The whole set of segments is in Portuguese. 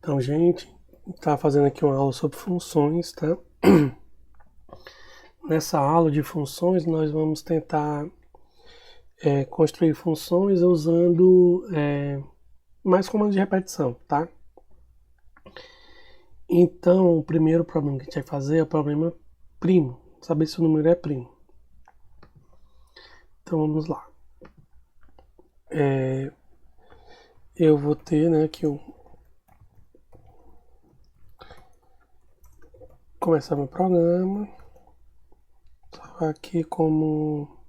Então, gente, tá fazendo aqui uma aula sobre funções, tá? Nessa aula de funções, nós vamos tentar construir funções usando mais comandos de repetição, tá? Então, o primeiro problema que a gente vai fazer é o problema primo, saber se o número é primo. Então, vamos lá. Eu vou ter, né, aqui começar meu programa. Aqui como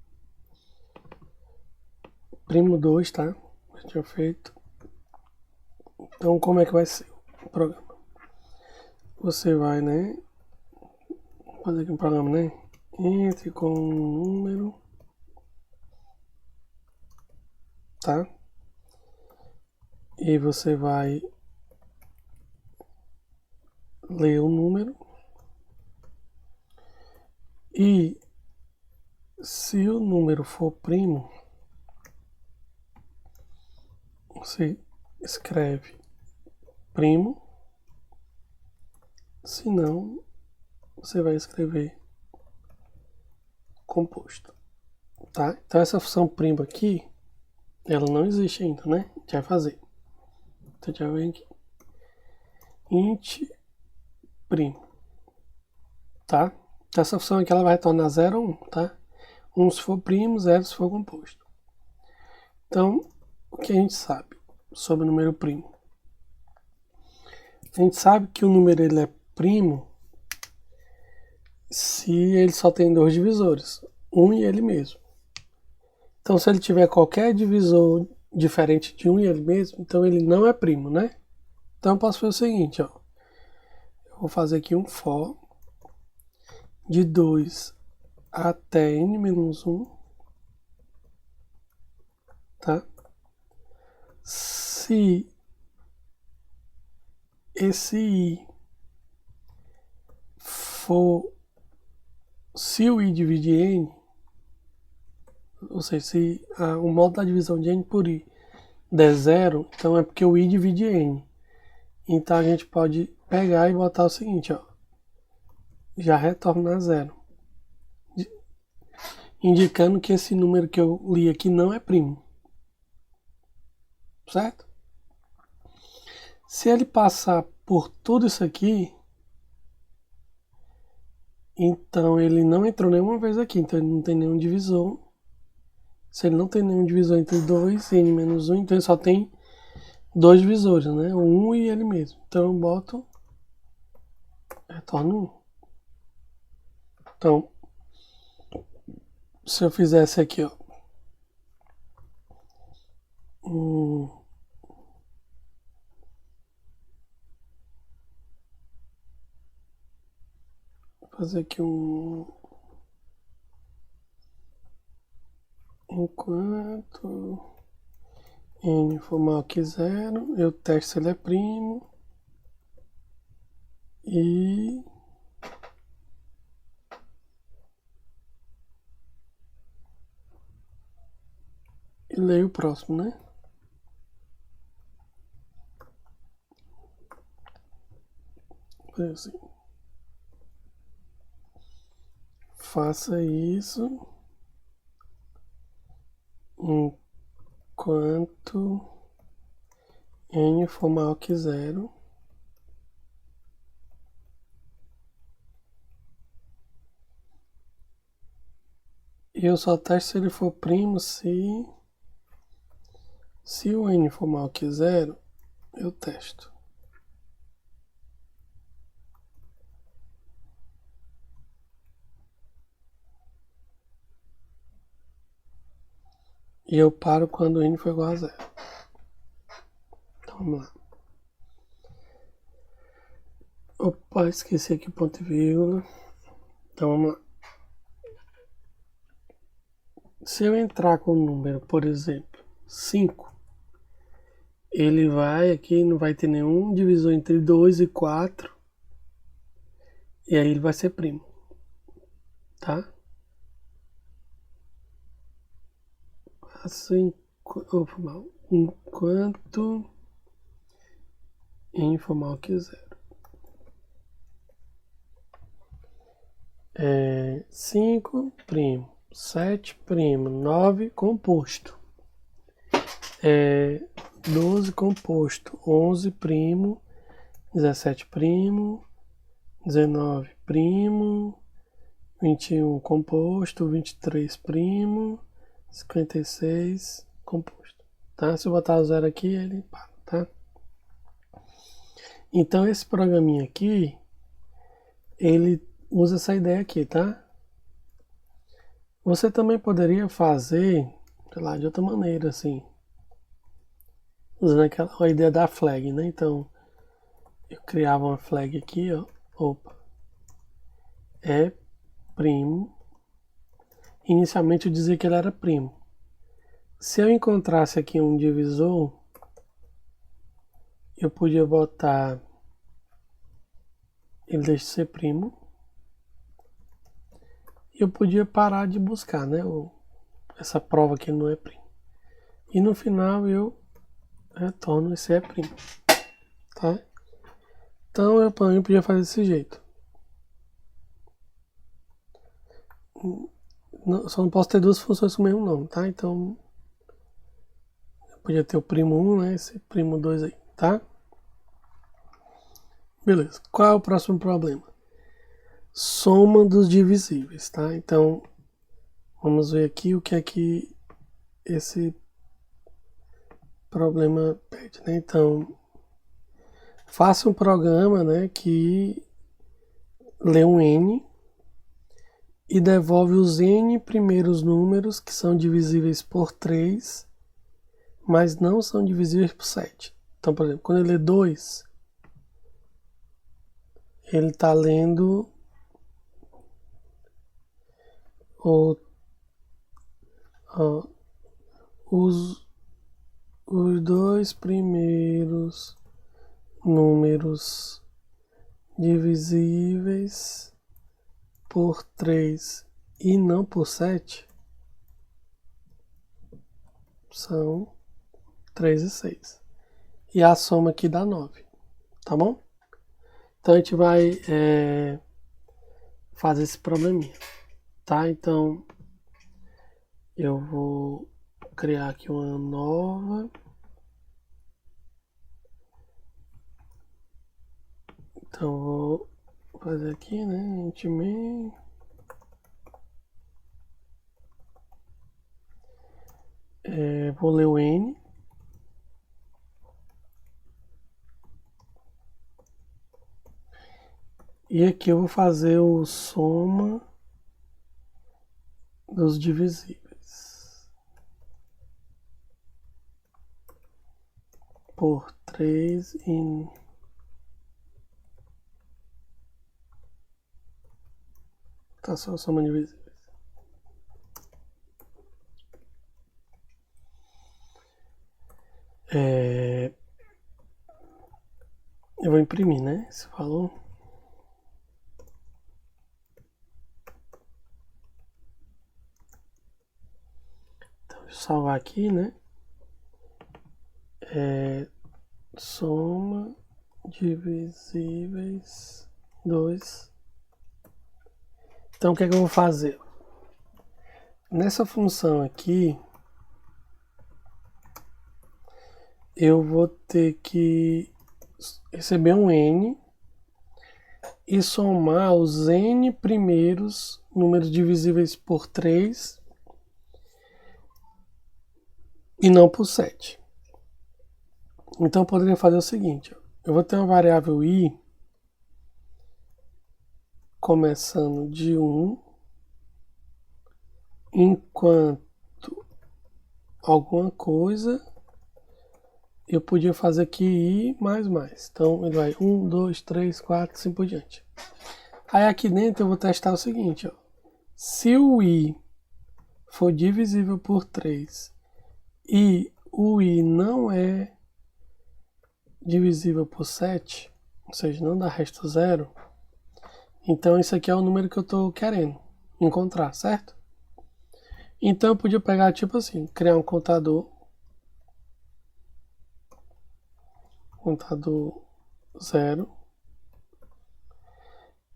primo 2, tá? Eu tinha feito. Então, como é que vai ser o programa? Você vai, né, fazer aqui um programa, né? Entre com um número, tá? E você vai ler o número. E se o número for primo, você escreve primo. Se não, você vai escrever composto, tá? Então essa função primo aqui, ela não existe ainda, né? A gente vai fazer. Então já vem aqui. Int primo, tá? Então essa função aqui ela vai retornar 0 ou 1, tá? 1 se for primo, 0 se for composto. Então, o que a gente sabe sobre o número primo? A gente sabe que o número ele é primo se ele só tem dois divisores, 1 e ele mesmo. Então, se ele tiver qualquer divisor diferente de 1 e ele mesmo, então ele não é primo, né? Então, eu posso fazer o seguinte, ó. Eu vou fazer aqui um for de 2 até n-1, tá? Se esse i for, se o i divide n, ou seja, se o modo da divisão de n por i der 0, então é porque o i divide n. Então a gente pode pegar e botar o seguinte, ó. Já retorna 0. Indicando que esse número que eu li aqui não é primo. Certo? Se ele passar por tudo isso aqui, então ele não entrou nenhuma vez aqui, então ele não tem nenhum divisor. Se ele não tem nenhum divisor entre 2 e n-1, então ele só tem dois divisores, né? O 1 e ele mesmo. Então eu boto, retorno 1. Então, se eu fizesse aqui, ó, vou fazer aqui enquanto n for maior que 0, eu testo se ele é primo e leio o próximo, né? Assim. Faça isso enquanto n for maior que 0. E eu só testo se ele for primo se o n for maior que 0, eu testo. E eu paro quando n for igual a 0. Então vamos lá. Opa, esqueci aqui o ponto e vírgula. Então vamos lá. Se eu entrar com o número, por exemplo, 5, ele vai aqui, não vai ter nenhum divisor entre 2 e 4. E aí ele vai ser primo. Tá? Faço enquanto info maior que 0. 5', 7', 9 composto. 12 composto, 11', 17', 19', 21 composto, 23', 56 composto. Tá? Se eu botar o 0 aqui, ele para, tá? Então esse programinha aqui, ele usa essa ideia aqui, tá? Você também poderia fazer, sei lá, de outra maneira, assim, usando a ideia da flag, né? Então, eu criava uma flag aqui, ó, opa, primo. Inicialmente eu dizia que ele era primo. Se eu encontrasse aqui um divisor, eu podia botar, ele deixa de ser primo, e eu podia parar de buscar, né? Essa prova que ele não é primo. E no final eu retorno esse é primo, tá? Então eu também podia fazer desse jeito. Só não posso ter duas funções com o mesmo nome, tá? Então eu podia ter o primo 1, né? Esse primo 2 aí, tá? Beleza. Qual é o próximo problema? Soma dos divisíveis, tá? Então vamos ver aqui o que é que esse problema pede, né? Então faça um programa, né, que lê um n e devolve os n primeiros números que são divisíveis por 3, mas não são divisíveis por 7. Então, por exemplo, quando ele lê 2, ele está lendo os 2 primeiros números divisíveis por 3 e não por 7 são 3 e 6. E a soma aqui dá 9, tá bom? Então a gente vai fazer esse probleminha, tá? Então eu vou criar aqui uma nova. Então vou fazer aqui, né? Int main. Vou ler o n. E aqui eu vou fazer o soma dos divisíveis por 3 e tá só soma divisíveis. Eu vou imprimir, né? Esse valor. Então, deixa eu salvar aqui, né? Soma divisíveis 2. Então, o que é que eu vou fazer? Nessa função aqui, eu vou ter que receber um n e somar os n primeiros números divisíveis por 3 e não por 7. Então eu poderia fazer o seguinte, eu vou ter uma variável i começando de 1, enquanto alguma coisa eu podia fazer aqui i mais mais. Então ele vai 1, 2, 3, 4, assim por diante. Aí aqui dentro eu vou testar o seguinte, ó. Se o i for divisível por 3 e o i não é divisível por 7, ou seja, não dá resto zero, então isso aqui é o número que eu estou querendo encontrar, certo? Então eu podia pegar tipo assim, criar um contador 0.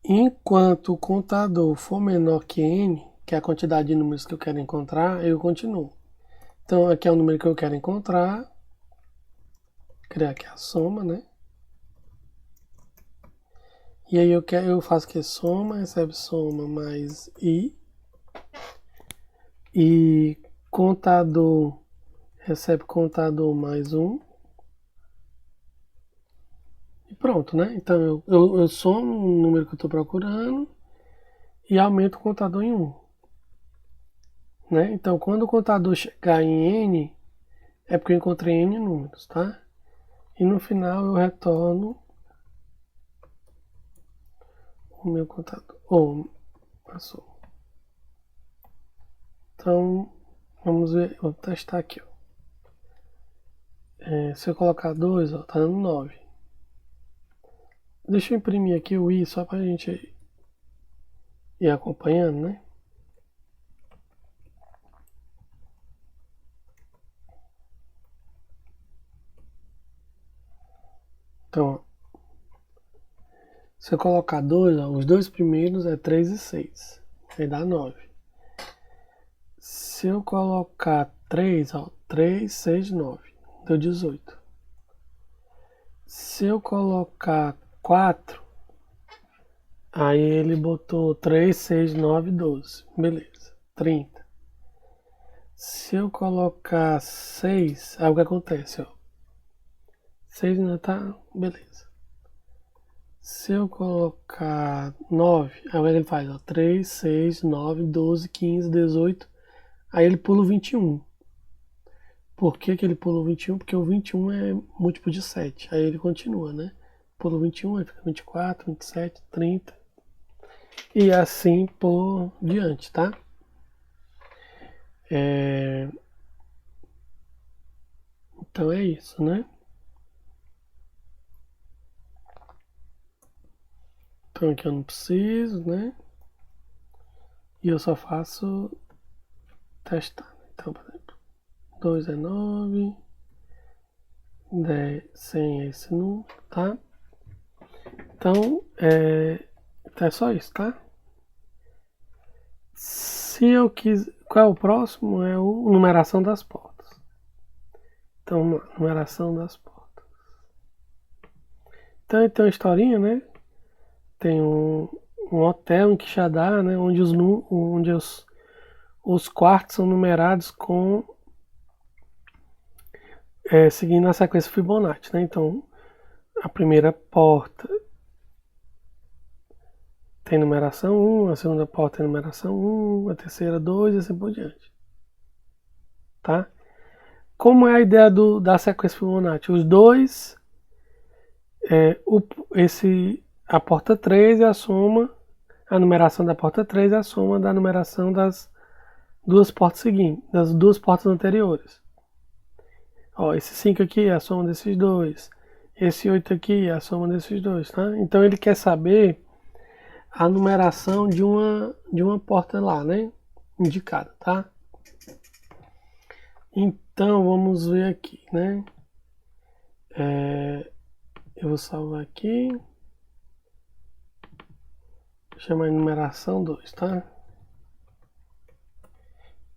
Enquanto o contador for menor que n, que é a quantidade de números que eu quero encontrar, eu continuo. Então, aqui é o número que eu quero encontrar. Criar aqui a soma, né? E aí eu faço que soma, recebe soma mais i. E contador recebe contador mais 1. E pronto, né? Então eu somo o número que eu estou procurando e aumento o contador em 1. Né? Então quando o contador chegar em n, é porque eu encontrei n números, tá? E no final eu retorno o meu contador. Passou. Então, vamos ver, vou testar aqui. Ó. Se eu colocar 2, ó, tá dando 9. Deixa eu imprimir aqui o i só pra gente ir acompanhando, né? Então, se eu colocar 2, ó, os dois primeiros é 3 e 6. Aí dá 9. Se eu colocar 3, ó, 3, 6, 9. Deu 18. Se eu colocar 4, aí ele botou 3, 6, 9, 12. Beleza. 30. Se eu colocar 6, aí o que acontece, ó. 6 ainda tá, beleza. Se eu colocar 9, aí o que ele faz, ó. 3, 6, 9, 12, 15, 18. Aí ele pula o 21. Por que que ele pula o 21? Porque o 21 é múltiplo de 7. Aí ele continua, né? Pula o 21, aí fica 24, 27, 30. E assim por diante, tá? Então é isso, né? Então aqui eu não preciso, né? E eu só faço testar. Então, por exemplo, 2 é 9, 10, 100 é esse número, tá? Então é só isso, tá? Se eu quiser. Qual é o próximo? É o numeração das portas. Então, vamos lá, numeração das portas. Então, tem uma historinha, né? Tem um hotel em Quixadá, né? Onde os quartos são numerados com seguindo a sequência Fibonacci, né? Então, a primeira porta tem numeração 1, a segunda porta tem numeração 1, a terceira 2 e assim por diante. Tá? Como é a ideia da sequência Fibonacci? Os dois, a porta 3 é a soma, a numeração da porta 3 é a soma da numeração das duas portas seguintes, das duas portas anteriores. Ó, esse 5 aqui é a soma desses dois. Esse 8 aqui é a soma desses dois, tá? Então ele quer saber a numeração de uma porta lá, né? Indicada, tá? Então vamos ver aqui, né? Eu vou salvar aqui. Vou chamar de numeração 2, tá?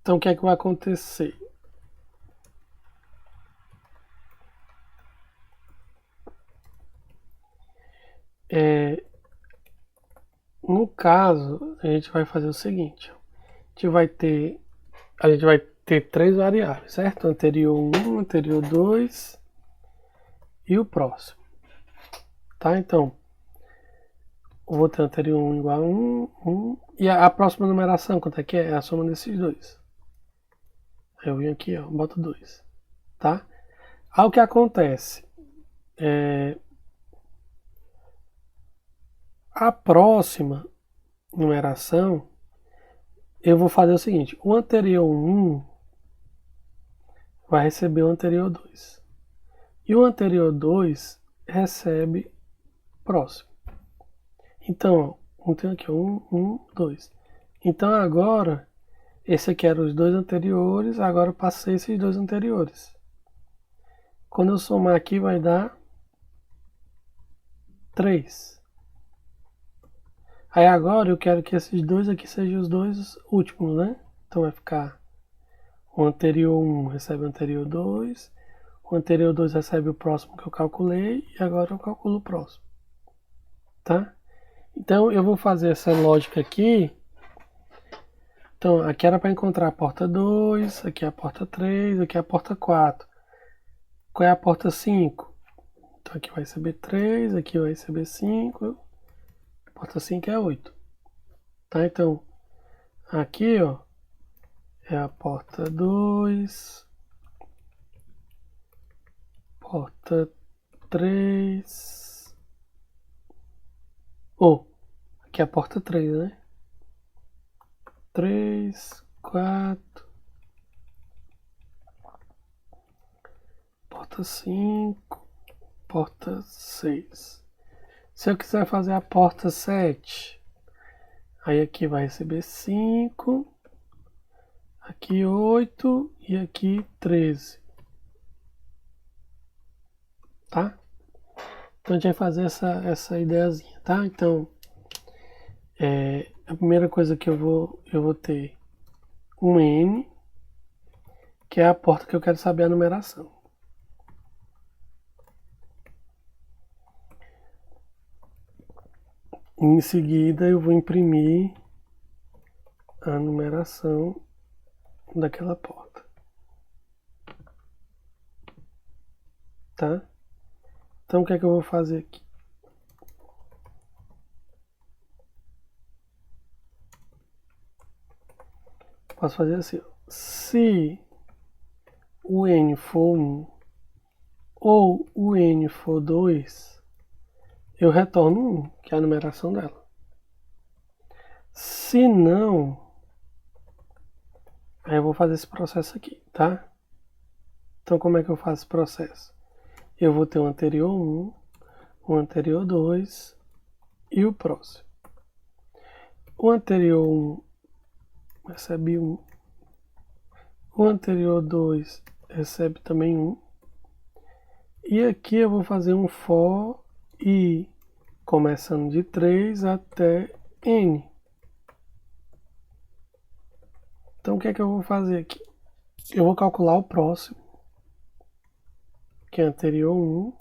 Então o que é que vai acontecer? No caso, a gente vai fazer o seguinte. A gente vai ter 3 variáveis, certo? Anterior 1, anterior 2 e o próximo. Tá? Então, eu vou ter anterior 1 igual a 1, 1. E a próxima numeração, quanto é que é? É a soma desses dois. Aí eu venho aqui, ó, boto 2. Tá? Aí o que acontece? A próxima numeração, eu vou fazer o seguinte. O anterior 1 vai receber o anterior 2. E o anterior 2 recebe o próximo. Então, tem aqui 1, 2. Então agora, esse aqui eram os dois anteriores, agora eu passei esses dois anteriores. Quando eu somar aqui vai dar 3. Aí agora eu quero que esses dois aqui sejam os dois últimos, né? Então vai ficar o anterior 1 recebe o anterior 2, o anterior 2 recebe o próximo que eu calculei, e agora eu calculo o próximo. Tá? Então eu vou fazer essa lógica aqui. Então aqui era para encontrar a porta 2, aqui é a porta 3, aqui é a porta 4. Qual é a porta 5? Então aqui vai receber 3, aqui vai receber 5, a porta 5 é 8. Tá? Então aqui, ó, é a porta 2, porta 3, aqui é a porta 3, né? 3, 4, porta 5, porta 6. Se eu quiser fazer a porta 7, aí aqui vai receber 5, aqui 8 e aqui 13. Tá? Então a gente vai fazer essa ideiazinha, tá? Então, a primeira coisa que eu vou ter um N, que é a porta que eu quero saber a numeração. Em seguida eu vou imprimir a numeração daquela porta. Tá? Então o que é que eu vou fazer aqui? Posso fazer assim, ó. Se o N for 1 ou o N for 2, eu retorno 1, que é a numeração dela. Se não, aí eu vou fazer esse processo aqui, tá? Então como é que eu faço esse processo? Eu vou ter o anterior 1, o anterior 2 e o próximo. O anterior 1 recebe 1. O anterior 2 recebe também 1. E aqui eu vou fazer um for i, começando de 3 até n. Então o que é que eu vou fazer aqui? Eu vou calcular o próximo, que é anterior 1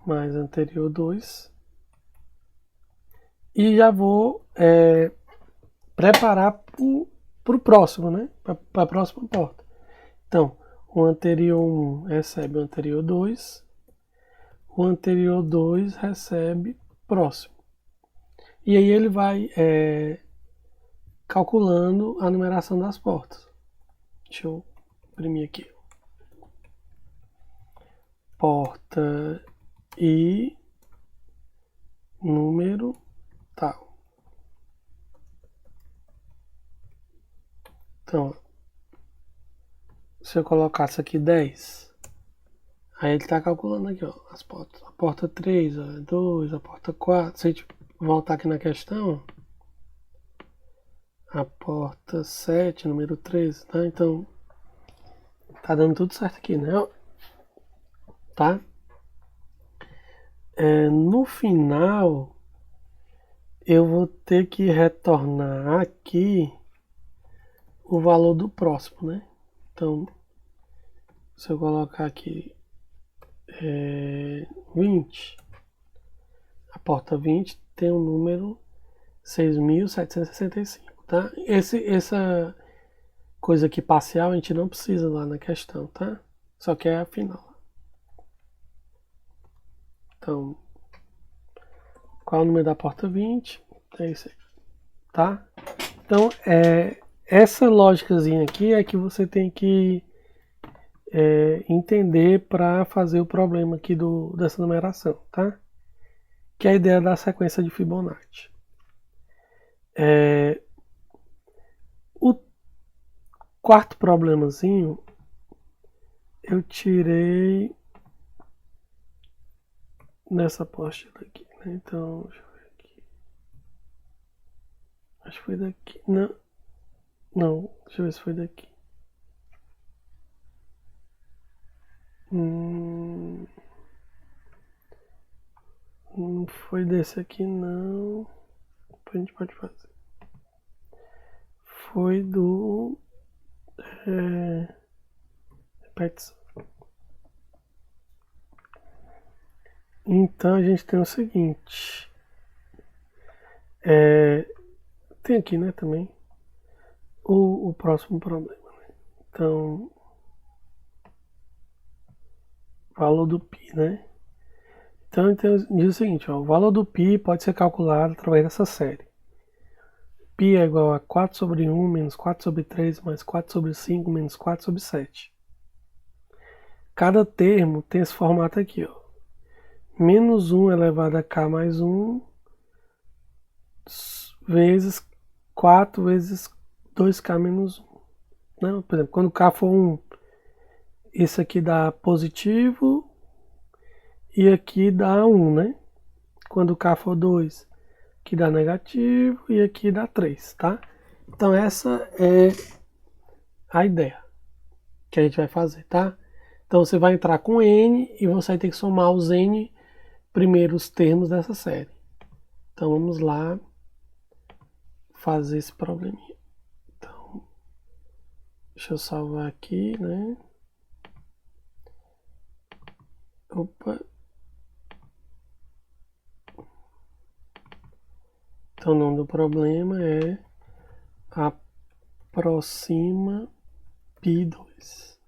mais anterior 2. E já vou preparar para o próximo, né? Para a próxima porta. Então, o anterior 1 recebe o anterior 2. O anterior 2 recebe próximo. E aí ele vai calculando a numeração das portas. Deixa eu imprimir aqui. Porta I, número tal. Então, se eu colocasse aqui 10, aí ele está calculando aqui, ó, as portas. A porta 3, a 2, a porta 4. Se a gente voltar aqui na questão, a porta 7, número 13, tá? Então, tá dando tudo certo aqui, né? Tá? No final, eu vou ter que retornar aqui o valor do próximo, né? Então, se eu colocar aqui 20, a porta 20 tem o número 6.765, tá? Essa coisa aqui parcial a gente não precisa lá na questão, tá? Só que é a final. Então, qual é o número da porta 20? É isso aí, tá? Então, essa lógicazinha aqui é que você tem que entender para fazer o problema aqui dessa numeração, tá? Que é a ideia da sequência de Fibonacci. O quarto problemazinho eu tirei nessa apostila aqui, né? Então, deixa eu ver aqui. Acho que foi daqui. Não, deixa eu ver se foi daqui. Não foi desse aqui não. A gente pode fazer. Foi do repetição. Então a gente tem o seguinte. Tem aqui, né, também o próximo problema. Né? Então, valor do π, né? Então diz o seguinte, ó, o valor do π pode ser calculado através dessa série. π é igual a 4 sobre 1 menos 4 sobre 3 mais 4 sobre 5 menos 4 sobre 7. Cada termo tem esse formato aqui, ó. Menos 1 elevado a k mais 1 vezes 4 vezes 2k menos 1. Não, por exemplo, quando k for 1, isso aqui dá positivo e aqui dá 1, né? Quando k for 2, aqui dá negativo e aqui dá 3, tá? Então essa é a ideia que a gente vai fazer, tá? Então você vai entrar com n e você vai ter que somar os n primeiros termos dessa série. Então vamos lá fazer esse probleminha. Então, deixa eu salvar aqui, né? Opa. Então o nome do problema é aproxima π2.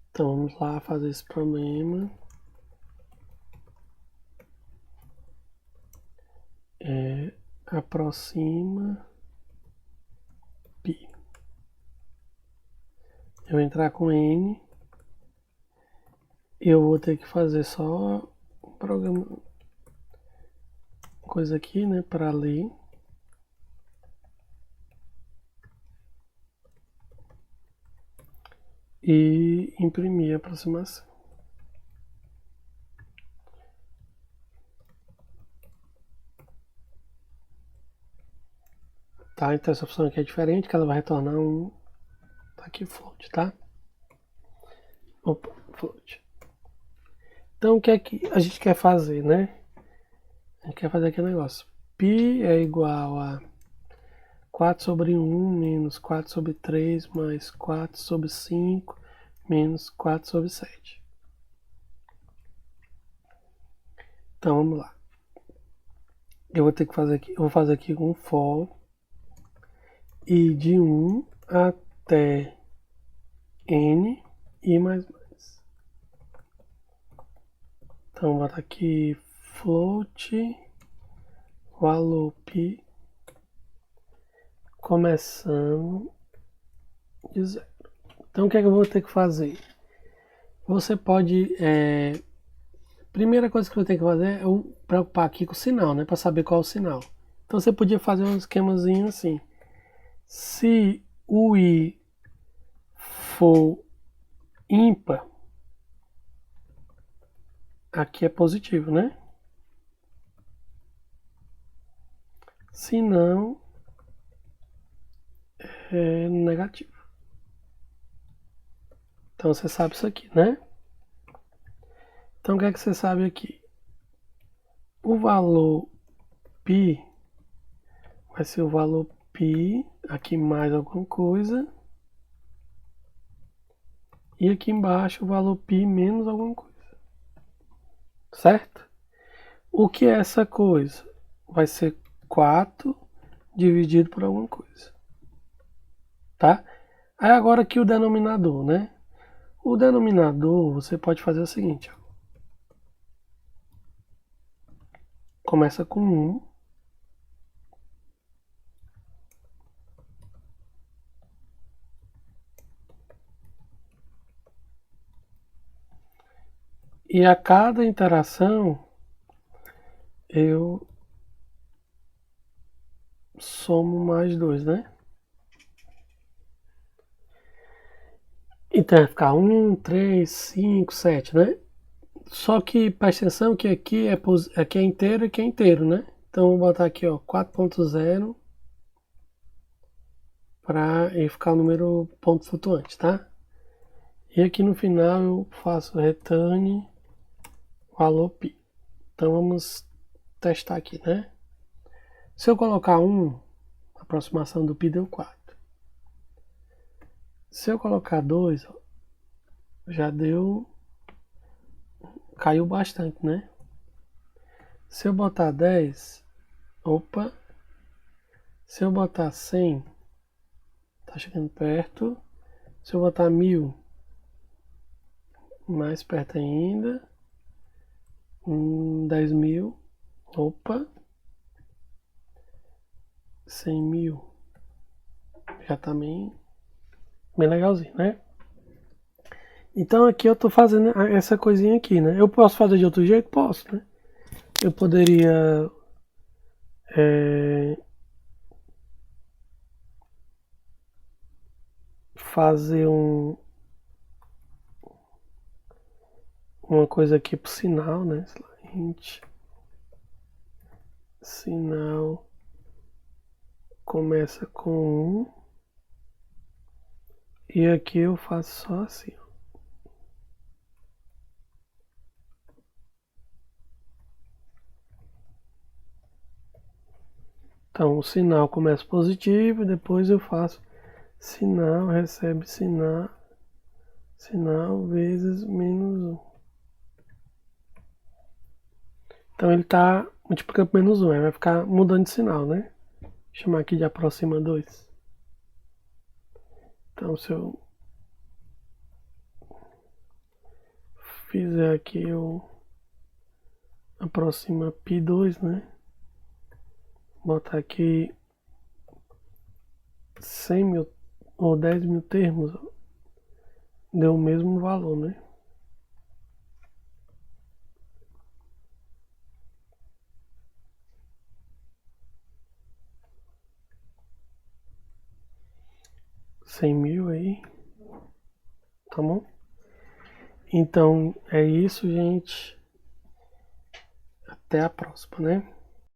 Então vamos lá fazer esse problema. Aproxima π. Eu vou entrar com n. Eu vou ter que fazer só um programa, coisa aqui, né, para ler. E imprimir a aproximação. Tá, então essa opção aqui é diferente, que ela vai retornar um... Tá aqui float, tá? Opa, float. Então o que é que a gente quer fazer, né? A gente quer fazer aquele negócio. π é igual a 4 sobre 1 menos 4 sobre 3 mais 4 sobre 5 menos 4 sobre 7. Então vamos lá. Eu vou ter que fazer aqui, eu vou fazer aqui um for e de 1 até n e mais. Então vou botar aqui float valor π começando de 0. Então o que é que eu vou ter que fazer? Você pode... primeira coisa que eu tenho que fazer é eu preocupar aqui com o sinal, né? Para saber qual é o sinal. Então você podia fazer um esquemazinho assim. Se o i for ímpar, aqui é positivo, né? Se não, é negativo. Então você sabe isso aqui, né? Então o que é que você sabe aqui? O valor π vai ser o valor π, aqui mais alguma coisa, e aqui embaixo o valor π menos alguma coisa. Certo? O que é essa coisa? Vai ser 4 dividido por alguma coisa. Tá? Aí agora aqui o denominador, né? O denominador você pode fazer o seguinte, ó. Começa com 1. E a cada interação eu somo mais 2, né? Então vai ficar 1, 3, 5, 7, né? Só que presta atenção que aqui é inteiro e aqui é inteiro, né? Então eu vou botar aqui, ó, 4.0 para ficar o número ponto flutuante, tá? E aqui no final eu faço return valor π. Então vamos testar aqui, né? Se eu colocar 1, a aproximação do π deu 4. Se eu colocar 2, ó, já deu... caiu bastante, né? Se eu botar 10, opa, se eu botar 100, tá chegando perto. Se eu botar 1000, mais perto ainda. 10.000, opa, 100.000, já tá bem legalzinho, né? Então aqui eu tô fazendo essa coisinha aqui, né? Eu posso fazer de outro jeito? Posso, né? Eu poderia fazer uma coisa aqui pro sinal, né? Sinal começa com 1 e aqui eu faço só assim, ó. Então o sinal começa positivo, depois eu faço sinal, recebe sinal, sinal vezes -1. Então ele está multiplicando por -1, aí vai ficar mudando de sinal, né? Vou chamar aqui de aproxima 2. Então se eu fizer aqui o aproxima π2, né? Botar aqui 100.000 ou 10.000 termos, deu o mesmo valor, né? $100.000 aí, tá bom? Então é isso, gente. Até a próxima, né?